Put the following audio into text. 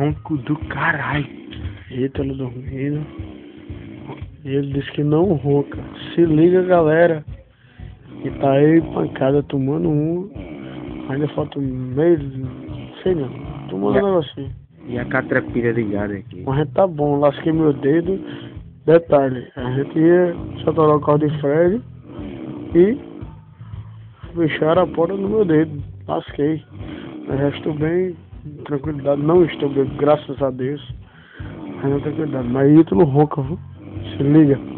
ronco do caralho. Ítalo dormindo. Ele disse que não ronca. Se liga, galera. E tá aí pancada tomando um. Ainda falta meio. Sei não. Tomando um negocinho. E a catrapilha ligada aqui. Mas a gente tá bom. Lasquei meu dedo. Detalhe. A gente ia saturar o carro de Fred. E fecharam a porta no meu dedo. Lasquei. Mas já estou bem. Tranquilidade. Não estou bem. Graças a Deus. Mas não tranquilidade. Mas Ítalo ronca, viu? Se liga.